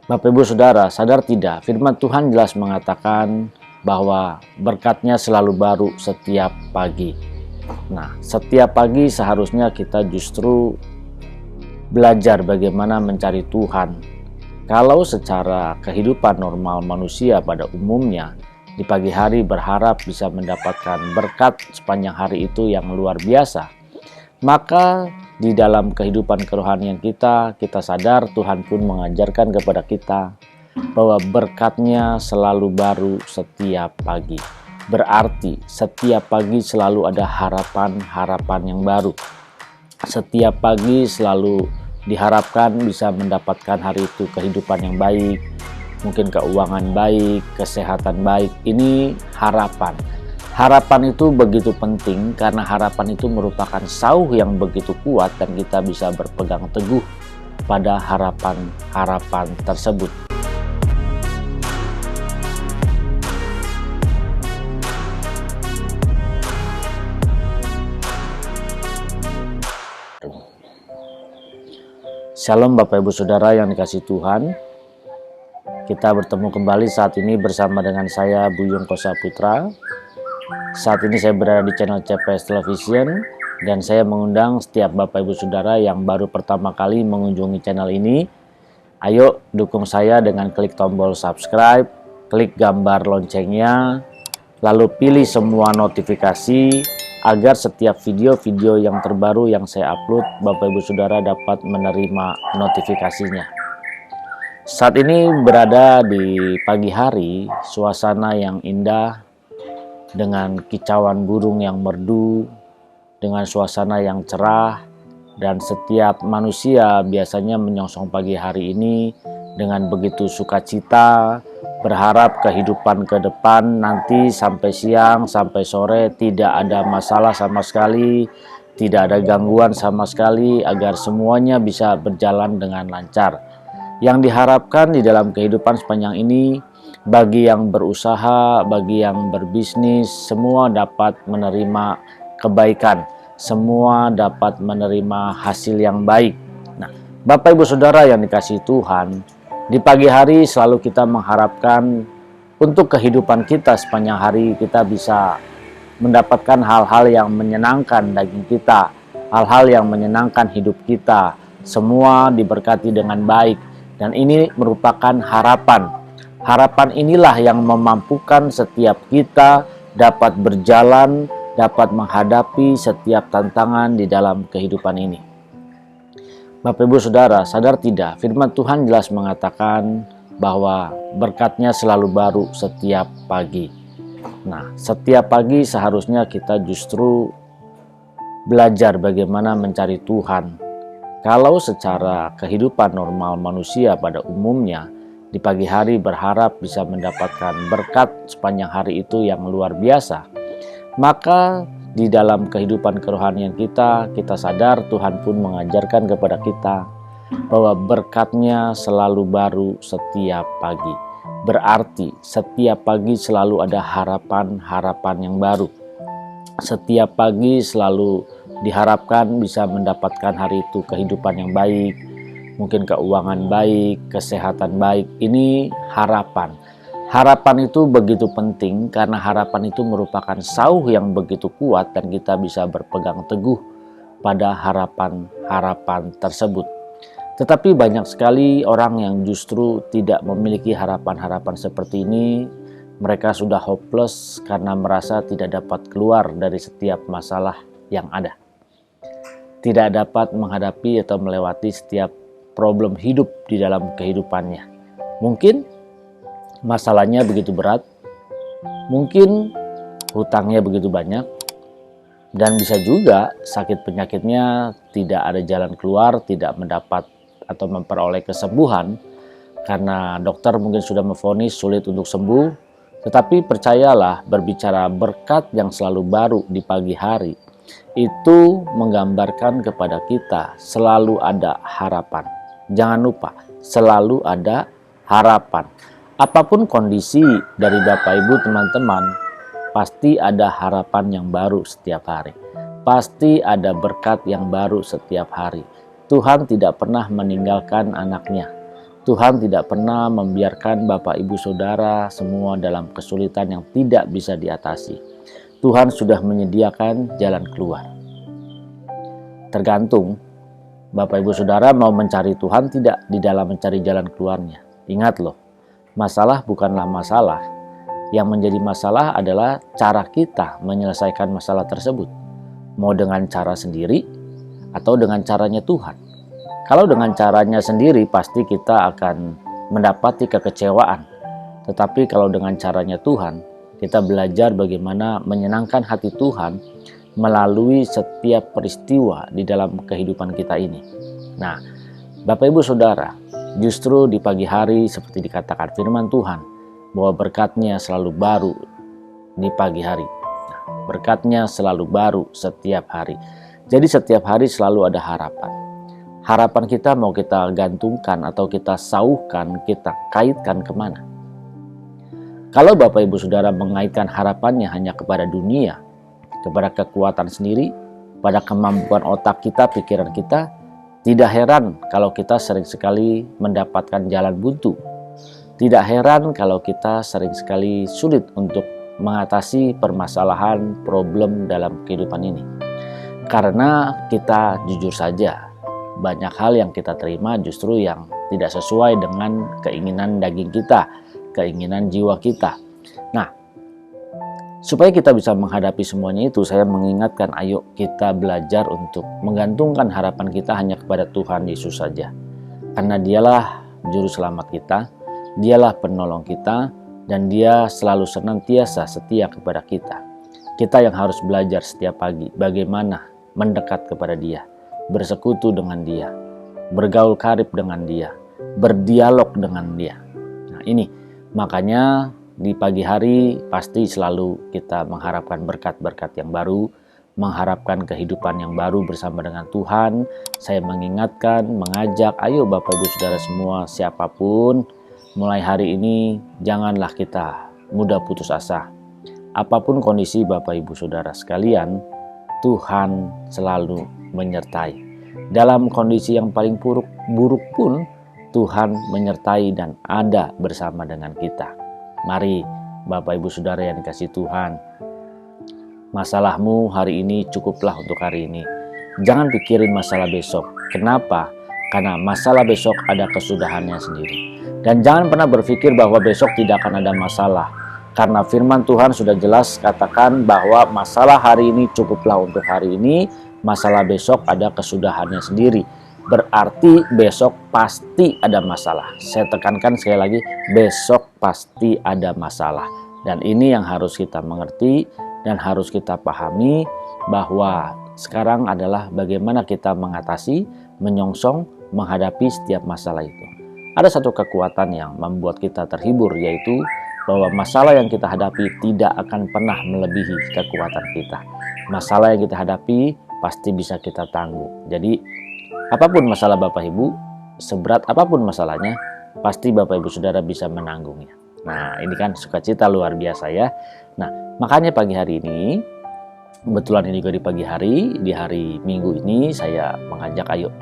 Bapak Ibu Saudara, sadar tidak? Firman Tuhan jelas mengatakan bahwa berkatnya selalu baru setiap pagi. Nah, setiap pagi seharusnya kita justru belajar bagaimana mencari Tuhan. Kalau secara kehidupan normal manusia pada umumnya, di pagi hari berharap bisa mendapatkan berkat sepanjang hari itu yang luar biasa, maka di dalam kehidupan kerohanian kita sadar Tuhan pun mengajarkan kepada kita bahwa berkatnya selalu baru setiap pagi. Berarti setiap pagi selalu ada harapan-harapan yang baru. Setiap pagi selalu diharapkan bisa mendapatkan hari itu kehidupan yang baik, mungkin keuangan baik, kesehatan baik. Ini harapan. Harapan itu begitu penting karena harapan itu merupakan sauh yang begitu kuat dan kita bisa berpegang teguh pada harapan-harapan tersebut. Shalom Bapak Ibu Saudara yang dikasihi Tuhan. Kita bertemu kembali saat ini bersama dengan saya Buyung Kosa Putra. Saat ini saya berada di channel CPS Television dan saya mengundang setiap Bapak Ibu Saudara yang baru pertama kali mengunjungi channel ini. Ayo dukung saya dengan klik tombol subscribe, klik gambar loncengnya, lalu pilih semua notifikasi agar setiap video-video yang terbaru yang saya upload Bapak Ibu Saudara dapat menerima notifikasinya. Saat ini berada di pagi hari, suasana yang indah dengan kicauan burung yang merdu, dengan suasana yang cerah, dan setiap manusia biasanya menyongsong pagi hari ini dengan begitu sukacita, berharap kehidupan ke depan nanti sampai siang, sampai sore tidak ada masalah sama sekali, tidak ada gangguan sama sekali, agar semuanya bisa berjalan dengan lancar. Yang diharapkan di dalam kehidupan sepanjang ini, bagi yang berusaha, bagi yang berbisnis, semua dapat menerima kebaikan, semua dapat menerima hasil yang baik. Nah, Bapak Ibu Saudara yang dikasihi Tuhan, di pagi hari selalu kita mengharapkan untuk kehidupan kita sepanjang hari kita bisa mendapatkan hal-hal yang menyenangkan daging kita, hal-hal yang menyenangkan hidup kita, semua diberkati dengan baik, dan ini merupakan harapan. Harapan inilah yang memampukan setiap kita dapat berjalan, dapat menghadapi setiap tantangan di dalam kehidupan ini. Bapak Ibu Saudara, sadar tidak? Firman Tuhan jelas mengatakan bahwa berkatnya selalu baru setiap pagi. Nah, setiap pagi seharusnya kita justru belajar bagaimana mencari Tuhan. Kalau secara kehidupan normal manusia pada umumnya, di pagi hari berharap bisa mendapatkan berkat sepanjang hari itu yang luar biasa, maka di dalam kehidupan kerohanian kita sadar Tuhan pun mengajarkan kepada kita bahwa berkatnya selalu baru setiap pagi. Berarti setiap pagi selalu ada harapan-harapan yang baru. Setiap pagi selalu diharapkan bisa mendapatkan hari itu kehidupan yang baik, mungkin keuangan baik, kesehatan baik. Ini harapan. Harapan itu begitu penting karena harapan itu merupakan sauh yang begitu kuat dan kita bisa berpegang teguh pada harapan-harapan tersebut. Tetapi banyak sekali orang yang justru tidak memiliki harapan-harapan seperti ini. Mereka sudah hopeless karena merasa tidak dapat keluar dari setiap masalah yang ada. Tidak dapat menghadapi atau melewati setiap problem hidup di dalam kehidupannya. Mungkin masalahnya begitu berat, mungkin hutangnya begitu banyak, dan bisa juga sakit penyakitnya tidak ada jalan keluar, tidak mendapat atau memperoleh kesembuhan karena dokter mungkin sudah memvonis sulit untuk sembuh. Tetapi percayalah, berbicara berkat yang selalu baru di pagi hari itu menggambarkan kepada kita selalu ada harapan. Jangan lupa, selalu ada harapan. Apapun kondisi dari Bapak Ibu teman-teman, pasti ada harapan yang baru setiap hari. Pasti ada berkat yang baru setiap hari. Tuhan tidak pernah meninggalkan anaknya. Tuhan tidak pernah membiarkan Bapak Ibu Saudara semua dalam kesulitan yang tidak bisa diatasi. Tuhan sudah menyediakan jalan keluar. Tergantung Bapak Ibu Saudara mau mencari Tuhan tidak di dalam mencari jalan keluarnya. Ingat loh, masalah bukanlah masalah. Yang menjadi masalah adalah cara kita menyelesaikan masalah tersebut. Mau dengan cara sendiri atau dengan caranya Tuhan. Kalau dengan caranya sendiri pasti kita akan mendapati kekecewaan. Tetapi kalau dengan caranya Tuhan, kita belajar bagaimana menyenangkan hati Tuhan melalui setiap peristiwa di dalam kehidupan kita ini. Nah, Bapak Ibu Saudara, justru di pagi hari seperti dikatakan firman Tuhan, bahwa berkat-Nya selalu baru di pagi hari. Nah, berkat-Nya selalu baru setiap hari. Jadi setiap hari selalu ada harapan. Harapan kita mau kita gantungkan atau kita sauhkan, kita kaitkan kemana? Kalau Bapak Ibu Saudara mengaitkan harapannya hanya kepada dunia, kepada kekuatan sendiri, pada kemampuan otak kita, pikiran kita, tidak heran kalau kita sering sekali mendapatkan jalan buntu. Tidak heran kalau kita sering sekali sulit untuk mengatasi permasalahan, problem dalam kehidupan ini. Karena kita jujur saja, banyak hal yang kita terima justru yang tidak sesuai dengan keinginan daging kita, keinginan jiwa kita. Nah, supaya kita bisa menghadapi semuanya itu, saya mengingatkan, ayo kita belajar untuk menggantungkan harapan kita hanya kepada Tuhan Yesus saja. Karena Dialah juru selamat kita, Dialah penolong kita, dan Dia selalu senantiasa setia kepada kita. Kita yang harus belajar setiap pagi bagaimana mendekat kepada Dia, bersekutu dengan Dia, bergaul karib dengan Dia, berdialog dengan Dia. Nah ini, makanya di pagi hari pasti selalu kita mengharapkan berkat-berkat yang baru, mengharapkan kehidupan yang baru bersama dengan Tuhan. Saya mengingatkan, mengajak, ayo Bapak Ibu Saudara semua, siapapun, mulai hari ini janganlah kita mudah putus asa. Apapun kondisi Bapak Ibu Saudara sekalian, Tuhan selalu menyertai. Dalam kondisi yang paling buruk pun, Tuhan menyertai dan ada bersama dengan kita. Mari Bapak Ibu Saudara yang dikasihi Tuhan, masalahmu hari ini cukuplah untuk hari ini. Jangan pikirin masalah besok. Kenapa? Karena masalah besok ada kesudahannya sendiri. Dan jangan pernah berpikir bahwa besok tidak akan ada masalah. Karena firman Tuhan sudah jelas katakan bahwa masalah hari ini cukuplah untuk hari ini, masalah besok ada kesudahannya sendiri. Berarti besok pasti ada masalah. Saya tekankan sekali lagi, besok pasti ada masalah. Dan ini yang harus kita mengerti dan harus kita pahami, bahwa sekarang adalah bagaimana kita mengatasi, menyongsong, menghadapi setiap masalah itu. Ada satu kekuatan yang membuat kita terhibur, yaitu bahwa masalah yang kita hadapi tidak akan pernah melebihi kekuatan kita. Masalah yang kita hadapi pasti bisa kita tangguh. Jadi apapun masalah Bapak Ibu, seberat apapun masalahnya, pasti Bapak Ibu Saudara bisa menanggungnya. Nah ini kan sukacita luar biasa ya. Nah makanya pagi hari ini, kebetulan ini juga di pagi hari, di hari Minggu ini saya mengajak ayo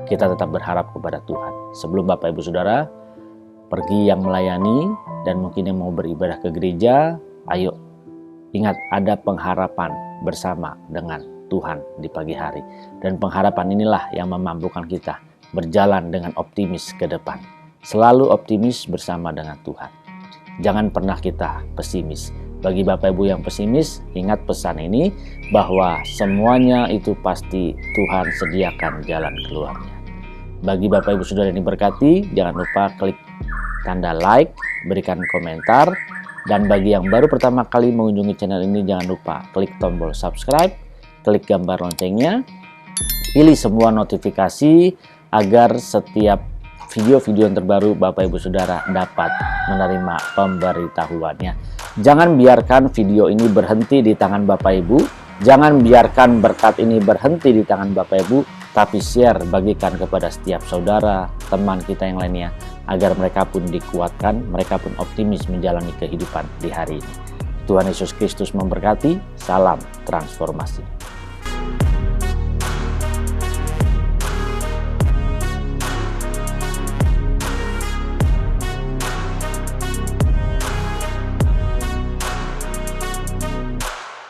kita tetap berharap kepada Tuhan. Sebelum Bapak Ibu Saudara pergi yang melayani dan mungkin yang mau beribadah ke gereja, ayo ingat ada pengharapan bersama dengan Tuhan di pagi hari. Dan pengharapan inilah yang memampukan kita berjalan dengan optimis ke depan. Selalu optimis bersama dengan Tuhan. Jangan pernah kita pesimis. Bagi Bapak Ibu yang pesimis, ingat pesan ini, bahwa semuanya itu pasti Tuhan sediakan jalan keluarnya. Bagi Bapak Ibu Saudara yang diberkati, jangan lupa klik tanda like, berikan komentar, dan bagi yang baru pertama kali mengunjungi channel ini, jangan lupa klik tombol subscribe, klik gambar loncengnya, pilih semua notifikasi agar setiap video-video yang terbaru Bapak Ibu Saudara dapat menerima pemberitahuannya. Jangan biarkan video ini berhenti di tangan Bapak Ibu, jangan biarkan berkat ini berhenti di tangan Bapak Ibu, tapi share, bagikan kepada setiap saudara, teman kita yang lainnya, agar mereka pun dikuatkan, mereka pun optimis menjalani kehidupan di hari ini. Tuhan Yesus Kristus memberkati, salam transformasi.